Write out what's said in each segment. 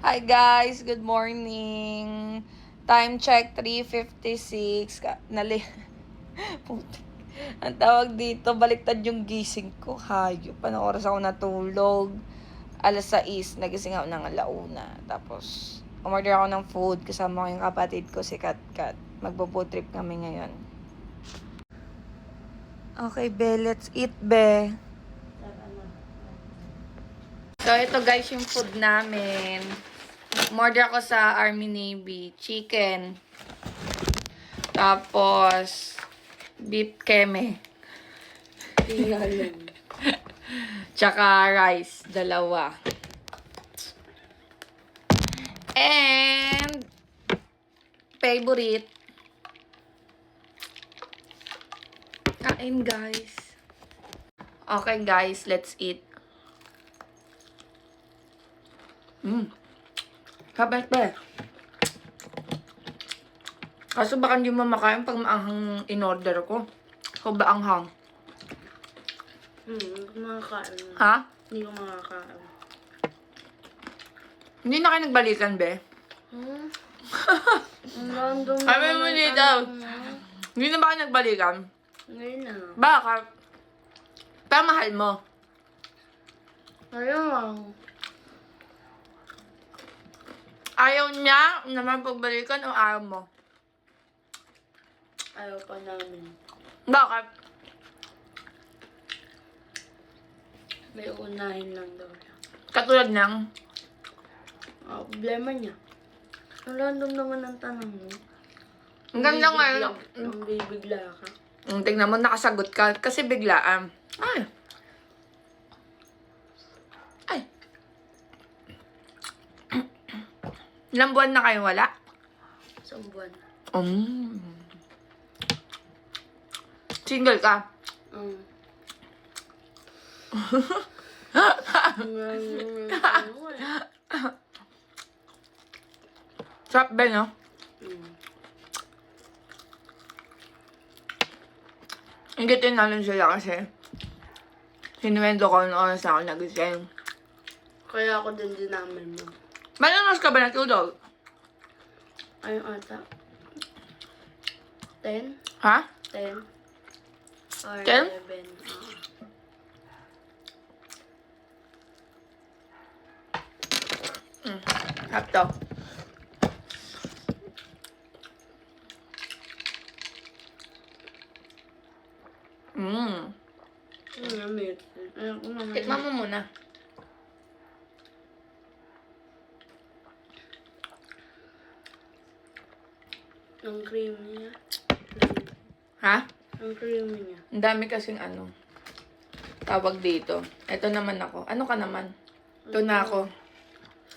Hi guys, good morning. Time check 3:56. Putik. Ang tawag dito, baliktad yung gising ko. Hayop. Anong oras ako natulog? 6:00, nagising ako ng 1:00. Tapos, umorder ako ng food. Kasama ko yung kapatid ko, si Katkat. Magpo-food trip kami ngayon. Okay, be. Let's eat, be. So, ito guys yung food namin. Umorder ako sa Army Navy. Chicken. Tapos, beef keme. Tsaka rice. 2. And, favorite. Kain guys. Okay guys, let's eat. Kapit ba? Kaso baka hindi mo makain pag maanghang in-order ko. O ba anghang? Hindi ko makakain. Ha? Hindi ko makakain. Hindi na kayo nagbalikan, be? Ang random Sabi mo naman dito. ang tanong mo. Hindi na ba kayo nagbalikan? Ngayon na. Bakit? Pero mahal mo. Ayaw. Ayaw niya naman pagbalikan o ayaw mo? Ayaw pa namin. Bakit? May unahin lang daw siya. Katulad ng, Problema niya. Ang random naman ang tanong mo. ang ganda nga. Ang bibigla ka. Tignan mo, nakasagot ka. Kasi biglaan. Ay. Ay. Ilang buwan na kayo wala? Isang buwan. Single ka? Sarap ba, no? Ingitin namin sila kasi sinuwendo ko ng oras na ako nagising. Kaya ako din namin mo. Mananos ka ba natulog? Ayun ata. 10? Ha? 10? Or 10? 11? Sarap to. Namit. Ayun ko naman. Tikman mo muna. Ang creamy niya. Ha? Ang creamy niya. Ang dami kasing ano. Tawag dito. Ito naman ako. Ano ka naman? Ito na ako.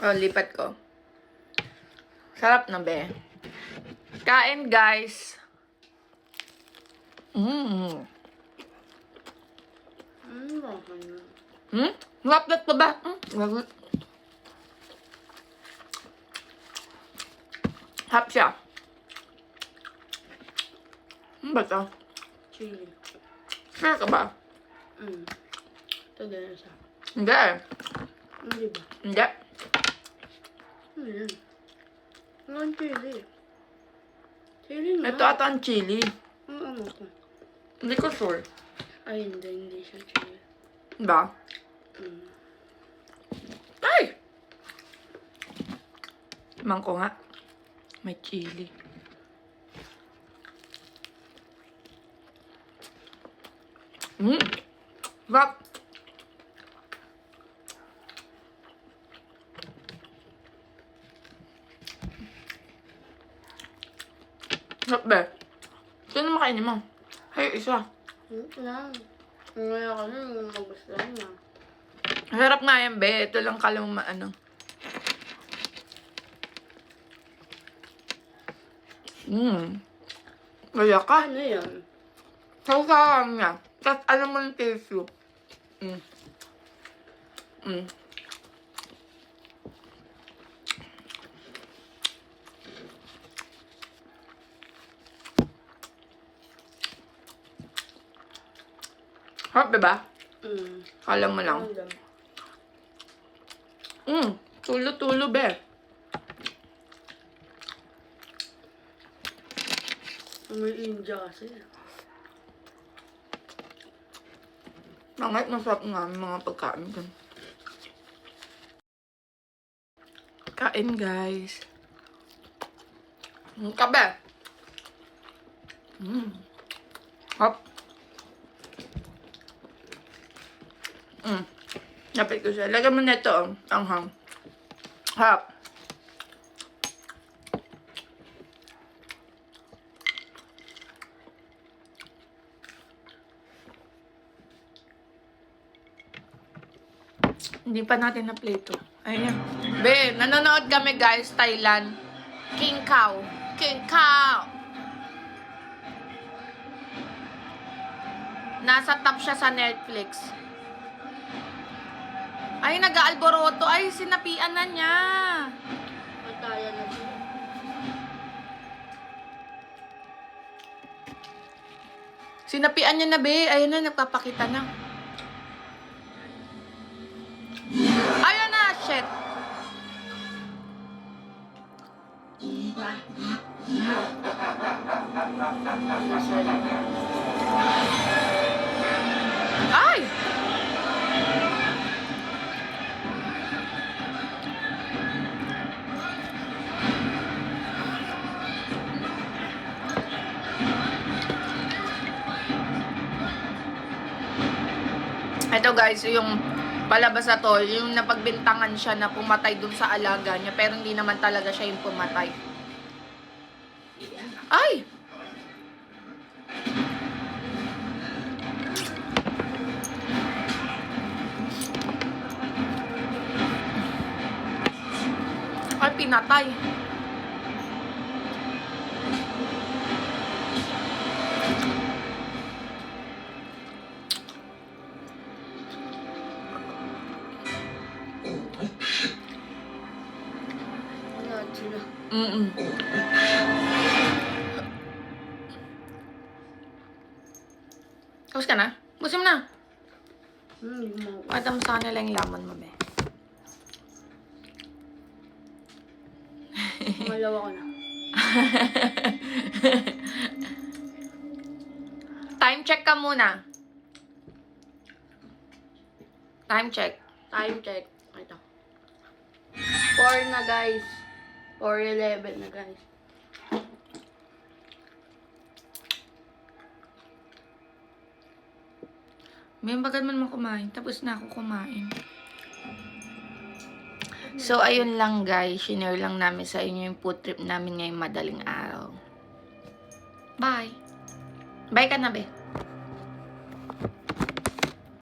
O, lipat ko. Sarap na, be. Kain, guys. Bakit na? Laplat pa ba? Hap siya. Ano ba ito? Chili. Sure ka ba? Ito din isa. Hindi. Hindi ba? Hindi. Ano yan? Ang chili. Chili nga. Ito ata ang chili. Ang ano ko? Hindi ko sure. Ay, hindi siya chili. Diba? Ay! Mangko nga. May chili. Sarap. Sarap ba? Ito na makainin mo. Hay, isa. Lang. Ngayon ka na, magustuhan niya. Sarap nga yan, be. Ito lang kala mo maano. Wala ka. Ano yan? Sausawan niya. Tapos alam mo yung tissue. Harap, diba? Kala mo lang. Tulo-tulo, be. May India kasi. Masarap nga ang mga pagkain dun. Kain, guys. Kabe. Hop. Lapit ko siya. Lagyan mo na ito, anghang. Hop. Hindi pa natin na-play to. Ayan. Be, nanonood kami guys, Thailand. King Cow. King Cow! Nasa top siya sa Netflix. Ay, nag-aalboroto. Ay, sinapian na niya. Mataya na siya. Sinapian niya na, be. Ayun na, nagpapakita na. Ayun na, shit. Ay! Ito guys, yung palabas na to, yung napagbintangan siya na pumatay dun sa alaga niya, pero hindi naman talaga siya yung pumatay. Ay! Ay, pinatay. Wala sila. Tapos ka na? Busin mo na. Hindi mo. Pata mo sa kanila yung laman mo, be. Malawa ko na. Time check ka muna. Time check. Time check. Ito. 4 na guys. 4:11 na guys. May bagal man kumain. Tapos na ako kumain. So, ayun lang guys. Shinare lang namin sa inyo yung food trip namin ngayong madaling araw. Bye. Bye ka na, be.